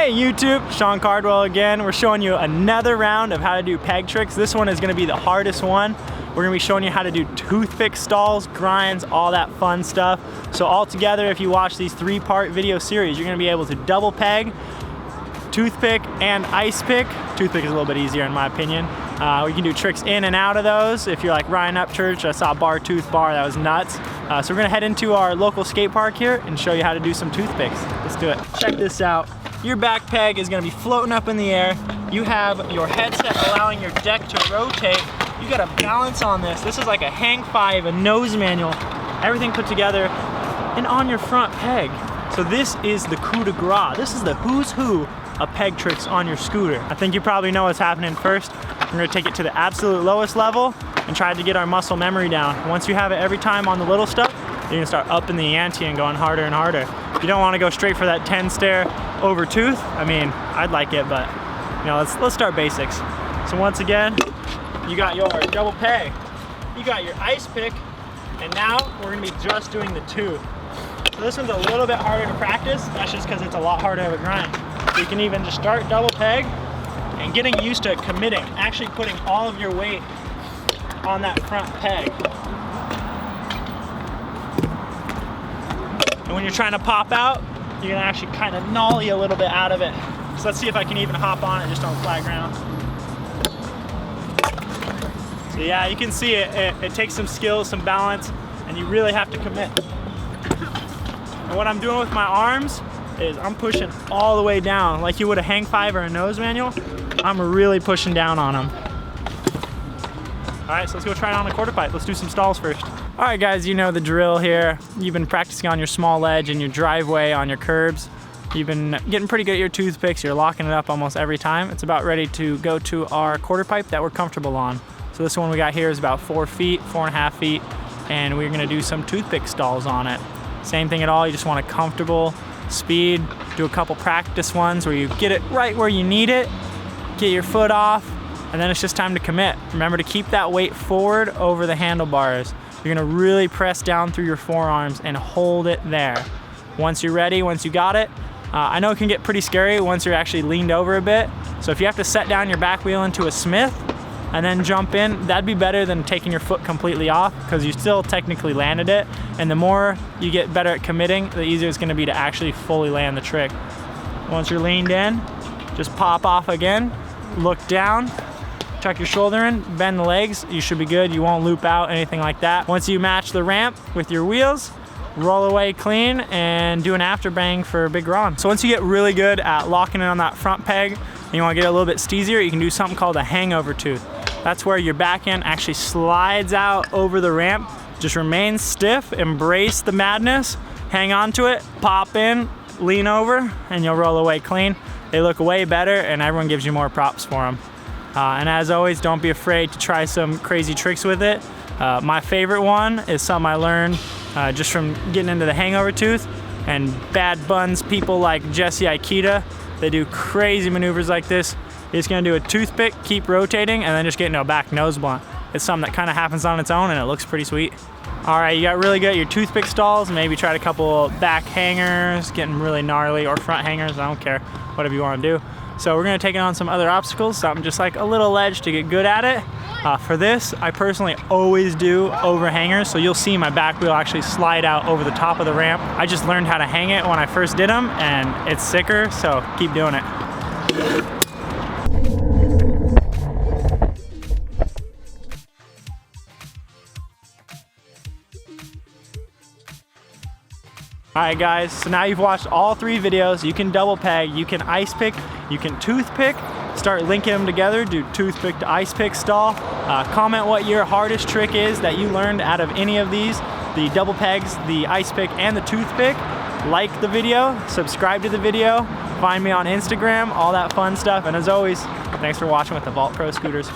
Hey YouTube, Sean Cardwell again. We're showing you another round of how to do peg tricks. This one is gonna be the hardest one. We're gonna be showing you how to do toothpick stalls, grinds, all that fun stuff. So all together, if you watch these 3-part video series, you're gonna be able to double peg, toothpick, and ice pick. Toothpick is a little bit easier in my opinion. We can do tricks in and out of those. If you're like Ryan Upchurch, I saw bar tooth bar, that was nuts. So we're gonna head into our local skate park here and show you how to do some toothpicks. Let's do it. Check this out. Your back peg is gonna be floating up in the air. You have your headset allowing your deck to rotate. You gotta balance on this. This is like a hang five, a nose manual, everything put together and on your front peg. So this is the coup de grace. This is the who's who of peg tricks on your scooter. I think you probably know what's happening first. We're gonna take it to the absolute lowest level and try to get our muscle memory down. Once you have it every time on the little stuff, you're gonna start upping the ante and going harder and harder. You don't wanna go straight for that 10 stair over tooth. I mean, I'd like it, but you know, let's start basics. So once again, you got your double peg, you got your ice pick, and now we're gonna be just doing the tooth. So this one's a little bit harder to practice. That's just because it's a lot harder of a grind. So you can even just start double peg and getting used to committing, actually putting all of your weight on that front peg. And when you're trying to pop out, you're gonna actually kind of nollie a little bit out of it. So let's see if I can even hop on it just on flat ground. So yeah, you can see it takes some skill, some balance, and you really have to commit. And what I'm doing with my arms is I'm pushing all the way down, like you would a hang five or a nose manual. I'm really pushing down on them. All right, so let's go try it on a quarter pipe. Let's do some stalls first. All right guys, you know the drill here. You've been practicing on your small ledge in your driveway, on your curbs. You've been getting pretty good at your toothpicks. You're locking it up almost every time. It's about ready to go to our quarter pipe that we're comfortable on. So this one we got here is about 4 feet, 4.5 feet, and we're gonna do some toothpick stalls on it. Same thing at all, you just want a comfortable speed. Do a couple practice ones where you get it right where you need it, get your foot off, and then it's just time to commit. Remember to keep that weight forward over the handlebars. You're gonna really press down through your forearms and hold it there. Once you're ready, once you got it, I know it can get pretty scary once you're actually leaned over a bit. So if you have to set down your back wheel into a Smith and then jump in, that'd be better than taking your foot completely off because you still technically landed it. And the more you get better at committing, the easier it's gonna be to actually fully land the trick. Once you're leaned in, just pop off again, look down, tuck your shoulder in, bend the legs, you should be good. You won't loop out, anything like that. Once you match the ramp with your wheels, roll away clean and do an after bang for a big run. So once you get really good at locking in on that front peg and you wanna get a little bit steezier, you can do something called a hangover tooth. That's where your back end actually slides out over the ramp. Just remain stiff, embrace the madness, hang on to it, pop in, lean over, and you'll roll away clean. They look way better and everyone gives you more props for them. And as always, don't be afraid to try some crazy tricks with it. My favorite one is something I learned just from getting into the hangover tooth, and bad buns people like Jesse Aikita, they do crazy maneuvers like this. You're just gonna do a toothpick, keep rotating, and then just get into a back nose blunt. It's something that kind of happens on its own and it looks pretty sweet. All right, you got really good at your toothpick stalls. Maybe try a couple back hangers, getting really gnarly, or front hangers, I don't care, whatever you wanna do. So we're gonna take it on some other obstacles, something just like a little ledge to get good at it. For this, I personally always do over hangers, so you'll see my back wheel actually slide out over the top of the ramp. I just learned how to hang it when I first did them, and it's sicker, so keep doing it. All right guys, so now you've watched all 3 videos. You can double peg, you can ice pick, you can toothpick. Start linking them together, do toothpick to ice pick stall. Comment what your hardest trick is that you learned out of any of these, the double pegs, the ice pick, and the toothpick. Like the video, subscribe to the video, find me on Instagram, all that fun stuff. And as always, thanks for watching with the Vault Pro Scooters.